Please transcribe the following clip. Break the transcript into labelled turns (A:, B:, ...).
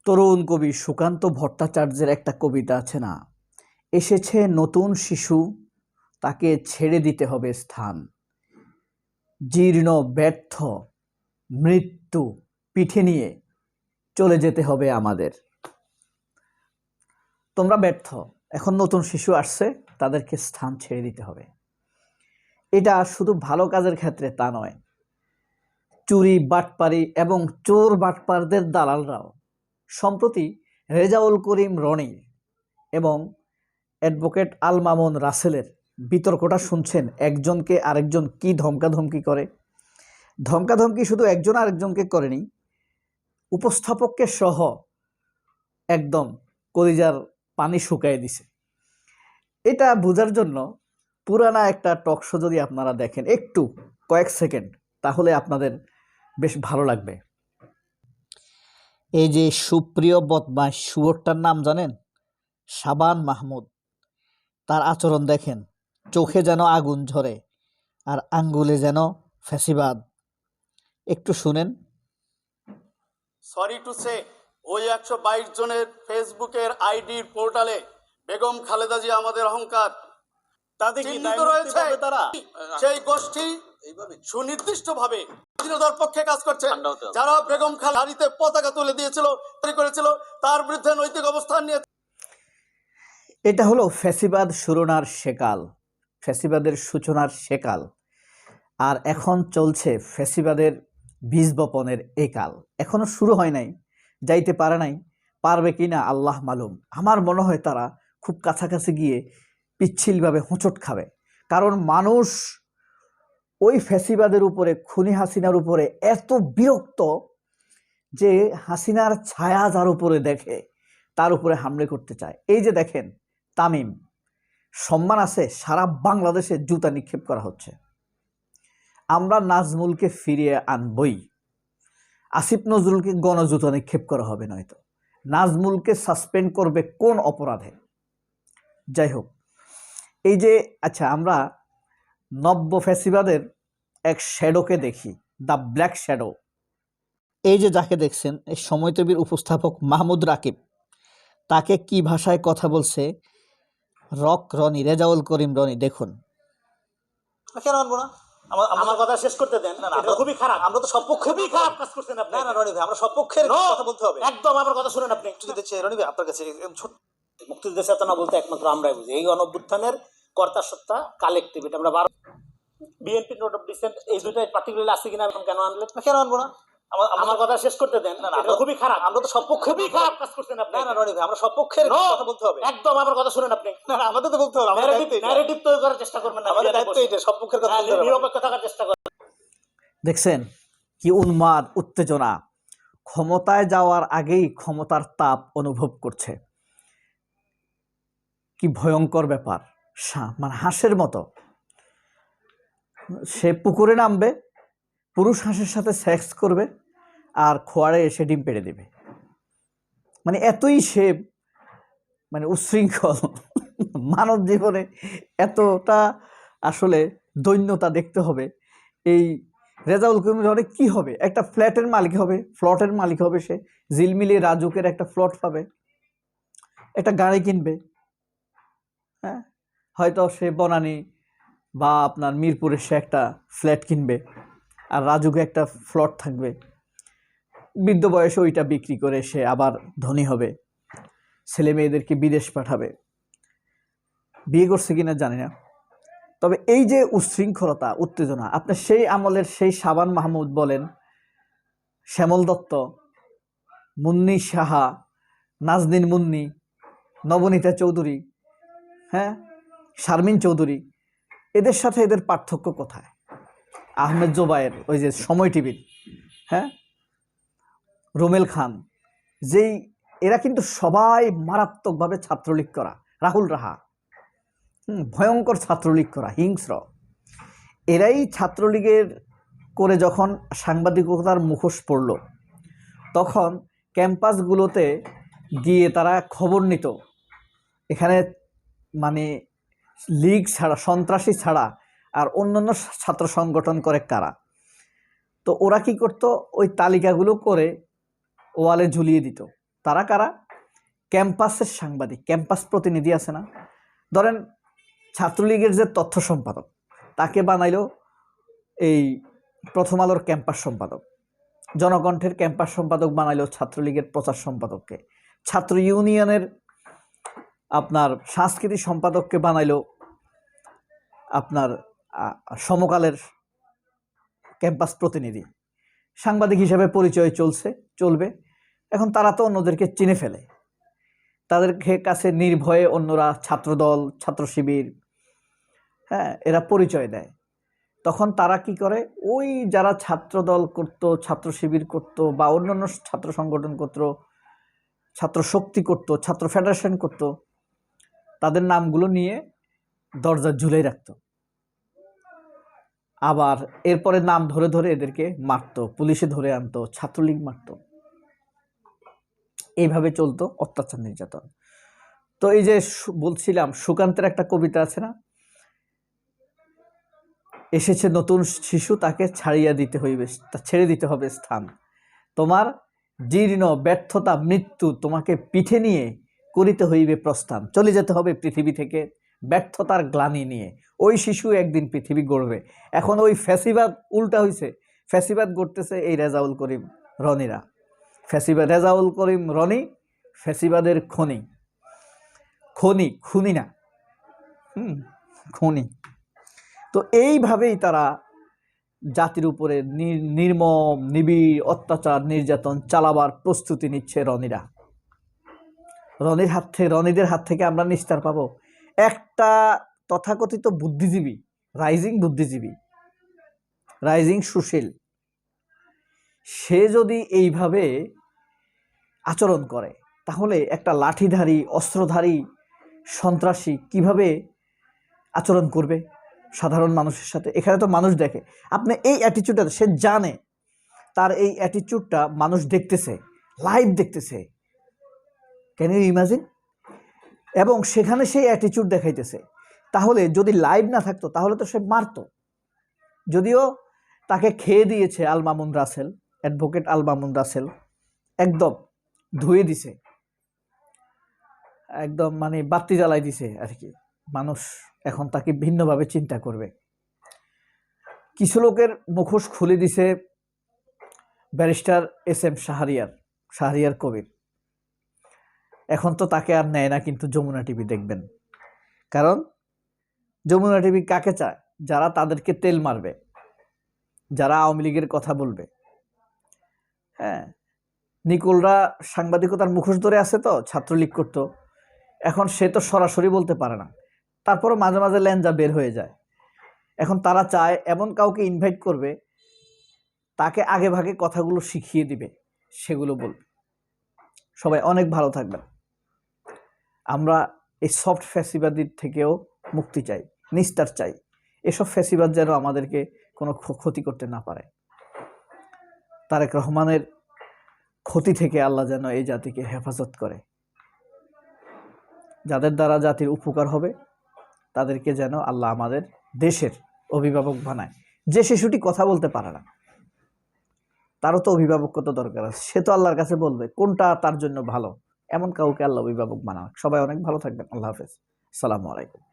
A: তরুণ কবি সুকান্ত ভট্টাচার্যের একটা কবিতা আছে না, এসেছে নতুন শিশু, তাকে ছেড়ে দিতে হবে স্থান, জীর্ণ ব্যর্থ মৃত্যু পিঠে নিয়ে চলে যেতে হবে আমাদের। তোমরা ব্যর্থ, এখন নতুন শিশু আসছে, তাদেরকে স্থান ছেড়ে দিতে হবে। এটা শুধু ভালো কাজের ক্ষেত্রে তা নয়, চুরি বাটপারি এবং চোর বাটপারদের দালালরাও সম্প্রতি রেজাউল করিম রনি এবং অ্যাডভোকেট আল মামুন রাসেলের বিতর্কটা শুনছেন। একজনকে আরেকজন কি ধমকাধমকি করে। ধমকাধমকি শুধু একজন আরেকজনকে করেনি, উপস্থাপককে সহ একদম কলিজার পানি শুকায় দিছে। এটা বোঝার জন্য পুরানা একটা টক শো যদি আপনারা দেখেন একটু কয়েক সেকেন্ড, তাহলে আপনাদের বেশ ভালো লাগবে। এই যে সুপ্রিয় বদমাশ শুয়োরটার নাম জানেন? শাবান মাহমুদ। তার আচরণ দেখেন, চোখে যেন আগুন ঝরে আর আঙ্গুলে যেন ফ্যাসিবাদ। একটু শুনেন।
B: সরি টু সে, ওই 122 জনের ফেসবুকের আইডির পোর্টালে বেগম খালেদা জিয়া আমাদের অহংকার তাদের চিহ্নিত রয়েছে। তারা সেই গোষ্ঠী সুনির্দিষ্টভাবে স্বাধীনতার পক্ষে কাজ করছে, যারা বেগম খালেদার পতাকা তুলে দিয়েছিল, করেছিল, তার বিরুদ্ধে নৈতিক অবস্থান নিয়ে।
A: এটা হলো ফ্যাসিবাদ শুরুনার সেকাল, ফ্যাসিবাদের সূচনার সেকাল। আর এখন চলছে ফ্যাসিবাদের বীজ বপনের এই কাল। এখনো শুরু হয় নাই, যাইতে পারে নাই, পারবে কিনা আল্লাহ মালুম। আমার মনে হয় তারা খুব কাছাকাছি গিয়ে পিচ্ছিলভাবে হোঁচট খাবে। কারণ মানুষ ওই ফ্যাসিবাদের উপরে, খুনি হাসিনার উপরে এত বিরক্ত যে হাসিনার ছায়া যার উপরে দেখে তার উপরে হামলে করতে চায়। এই যে দেখেন তামিম, সম্মান আছে, সারা বাংলাদেশে জুতা নিক্ষেপ করা হচ্ছে। আমরা নাজমুলকে ফিরিয়ে আনবই, আসিফ নজরুলকে গণজুতা নিক্ষেপ করা হবে, নয়তো নাজমুলকে সাসপেন্ড করবে কোন অপরাধে। যাই হোক, এই যে আচ্ছা, আমরা নব্য ফ্যাসিবাদের এক শ্যাডোকে দেখি, দ্য ব্ল্যাক শ্যাডো। এই যে যাকে দেখছেন, এই সময় টিভির উপস্থাপক মাহমুদ রাকিব, তাকে কি ভাষায় কথা বলছে রক রনি, রেজাউল করিম রনি, দেখুন।
C: কেন আনবো না? আমার কথা শেষ করতে দেন। না, এটা খুবই খারাপ। আমরা তো সব পক্ষে খুবই খারাপ কাজ করছেন আপনি। না রনি ভাই, আমরা সব পক্ষের কথা বলতে হবে। একদম আমার কথা শুনেন আপনি। মুক্তিযুদ্ধের চেয়ে রনি ভাই আপনার কাছে ছোট মুক্তিযুদ্ধের চেতনা বলতে একমাত্র আমরাই বুঝি। এই গণঅভ্যুত্থানের কর্তা সত্তা কালেক্টিভ, এটা আমরা বিএনপি নোট অফ ডিসেন্ট এই দুটাই পার্টিকুলারলি আছে কিনা এখন কেন আনলেন? কেন আনবো না? আমার কথা শেষ করতে দেন। না, এটা খুবই খারাপ। আমরা তো সব পক্ষে খুবই খারাপ কাজ করছেন আপনি। না রনি ভাই, আমরা সব পক্ষের কথা বলতে হবে। একদম আমার কথা শুনেন আপনি। না, আমাদের তো বলতে হবে। ন্যারেটিভ তৈরি করার চেষ্টা করবেন না। আমাদের দায়িত্ব এটা, সব পক্ষের কথা বলতে হবে, নিরপেক্ষ থাকার চেষ্টা করবেন।
A: দেখছেন কি উন্মাদ উত্তেজনা, ক্ষমতায় যাওয়ার আগেই ক্ষমতার তাপ অনুভব করছে। কি ভয়ঙ্কর ব্যাপার, মানে হাঁসের মতো সে পুকুরে নামবে, পুরুষ হাঁসের সাথে সেক্স করবে আর খোয়ারে এসে ডিম পেড়ে দেবে। মানে এতই সে মানে উচ্ছৃঙ্খল। মানব জীবনে এতটা আসলে দৈন্যতা দেখতে হবে। এই রেজাউল করিম অনেক কি হবে, একটা ফ্ল্যাটের মালিক হবে, প্লটের মালিক হবে সে, ঝিলমিলি রাজুকের একটা প্লট পাবে, একটা গাড়ি কিনবে, হ্যাঁ, হয়তো সে বনানী বা আপনার মিরপুরে সে একটা ফ্ল্যাট কিনবে, আর রাজুকে একটা প্লট থাকবে। বৃদ্ধ বয়সে ওইটা বিক্রি করে সে আবার ধনী হবে, ছেলে মেয়েদেরকে বিদেশ পাঠাবে। বিয়ে করছে কিনা জানি না, তবে এই যে উচ্ছৃঙ্খলতা উত্তেজনা, আপনি সেই আমলের সেই শাবান মাহমুদ বলেন, শ্যামল দত্ত, মুন্নি সাহা, নাজনীন মুন্নি, নবনীতা চৌধুরী, হ্যাঁ, শারমিন চৌধুরী, এদের সাথে এদের পার্থক্য কোথায়? আহমেদ জোবায়ের, ওই যে সময় টিভির, হ্যাঁ, রুমেল খান, যেই এরা কিন্তু সবাই মারাত্মকভাবে ছাত্রলীগ করা, রাহুল রাহা, ভয়ঙ্কর ছাত্রলীগ করা, হিংস্র। এরাই ছাত্রলীগের করে যখন সাংবাদিকতার মুখোশ পড়ল, তখন ক্যাম্পাসগুলোতে গিয়ে তারা খবর নিত এখানে মানে লীগ ছাড়া, সন্ত্রাসী ছাড়া আর অন্যান্য ছাত্র সংগঠন করে কারা। তো ওরা কি করতো, ওই তালিকাগুলো করে ওয়ালে ঝুলিয়ে দিত তারা কারা? ক্যাম্পাসের সাংবাদিক, ক্যাম্পাস প্রতিনিধি আছে না, ধরেন ছাত্রলীগের যে তথ্য সম্পাদক তাকে বানাইলো এই প্রথম আলোর ক্যাম্পাস সম্পাদক, জনকণ্ঠের ক্যাম্পাস সম্পাদক বানাইলো ছাত্রলীগের প্রচার সম্পাদককে, ছাত্র ইউনিয়নের আপনার সাংস্কৃতিক সম্পাদককে বানাইলো আপনার সমকালের ক্যাম্পাস প্রতিনিধি, সাংবাদিক হিসেবে পরিচয় চলবে। এখন তারা তো অন্যদেরকে চিনে ফেলে, তাদের কাছে নির্ভয়ে অন্যরা ছাত্রদল, ছাত্র শিবির, হ্যাঁ, এরা পরিচয় দেয়। তখন তারা কি করে, ওই যারা ছাত্রদল করত, ছাত্র শিবির করত, বা অন্যান্য ছাত্র সংগঠন করত, ছাত্র শক্তি করত, ছাত্র ফেডারেশন করত, তাদের নামগুলো নিয়ে দরজা ঝুলাই রাখত। আবার এরপরে নাম ধরে ধরে এদেরকে মারত, পুলিশে ধরে আনতো, ছাত্রলীগ মারত। এইভাবে চলতো অত্যাচার নির্যাতন। তো এই যে বলছিলাম, সুকান্তের একটা কবিতা আছে না, এসেছে নতুন শিশু, তাকে ছেড়ে দিতে হবে স্থান, তোমার জীর্ণ ব্যর্থতা মৃত্যু, তোমাকে পিঠে নিয়ে করিতে হইবে প্রস্থান, চলে যেতে হবে পৃথিবী থেকে ব্যর্থতার গ্লানি নিয়ে, ওই শিশু একদিন পৃথিবী গড়বে। এখন ওই ফ্যাসিবাদ উল্টা হইছে, ফ্যাসিবাদ গড়তেছে এই রেজাউল করিম রনিরা, রেজাউল করিম রনি ফ্যাসিবাদের খুনি না, খুনি। তো এইভাবেই তারা জাতির উপরে নির্মম নিবিড় অত্যাচার নির্যাতন চালাবার প্রস্তুতি নিচ্ছে রনিদের হাত থেকে আমরা নিস্তার পাবো। একটা তথাকথিত বুদ্ধিজীবী, রাইজিং সুশীল, সে যদি এইভাবে আচরণ করে, তাহলে একটা লাঠিধারী, অস্ত্রধারী সন্ত্রাসী কিভাবে আচরণ করবে সাধারণ মানুষের সাথে? এখানে তো মানুষ দেখে, আপনি এই অ্যাটিচিউডটা, সে জানে তার এই অ্যাটিচিউডটা মানুষ দেখতেছে, লাইভ দেখতেছে, ক্যান ইউ ইমাজিন? এবং সেখানে সেই অ্যাটিচিউড দেখাইতেছে। তাহলে যদি লাইভ না থাকতো তাহলে তো সে মারতো। যদিও তাকে খেয়ে দিয়েছে অ্যাডভোকেট আল মামুন রাসেল, একদম ধুয়ে দিছে, একদম মানে বাতি জ্বালাই দিছে আর কি। মানুষ এখন তাকে ভিন্নভাবে চিন্তা করবে। কিছু লোকের মুখোশ খুলে দিছে ব্যারিস্টার SM শাহরিয়ার কবির। এখন তো তাকে আর নেয় না কিন্তু যমুনা টিভি, দেখবেন। কারণ যমুনা টিভি কাকে চায়? যারা তাদেরকে তেল মারবে, যারা আওয়ামী লীগের কথা বলবে। হ্যাঁ, নিকোলরা সাংবাদিকতার মুখোশ ধরে আছে, তো ছাত্রলীগ করতো, এখন সে তো সরাসরি বলতে পারে না, তারপরও মাঝে মাঝে ল্যাঞ্জা বের হয়ে যায়। এখন তারা চায় এমন কাউকে ইনভাইট করবে, তাকে আগে ভাগে কথাগুলো শিখিয়ে দিবে, সেগুলো বলবে। সবাই অনেক ভালো থাকবেন। আমরা এই সফট ফ্যাসিবাদীর থেকেও মুক্তি চাই, নিস্তার চাই। এসব ফ্যাসিবাদ যেন আমাদেরকে কোনো ক্ষতি করতে না পারে। তারেক রহমানের ক্ষতি থেকে আল্লাহ যেন এই জাতিকে হেফাজত করে। যাদের দ্বারা জাতির উপকার হবে তাদেরকে যেন আল্লাহ আমাদের দেশের অভিভাবক বানায়। যে শিশুটি কথা বলতে পারে না, তারও তো অভিভাবকত্ব দরকার আছে। সে তো আল্লাহর কাছে বলবে কোনটা তার জন্য ভালো। এমন কাউকে আল্লাহ অভিভাবক বানান। সবাই অনেক ভালো থাকবেন। আল্লাহ হাফেজ। আসসালামু আলাইকুম।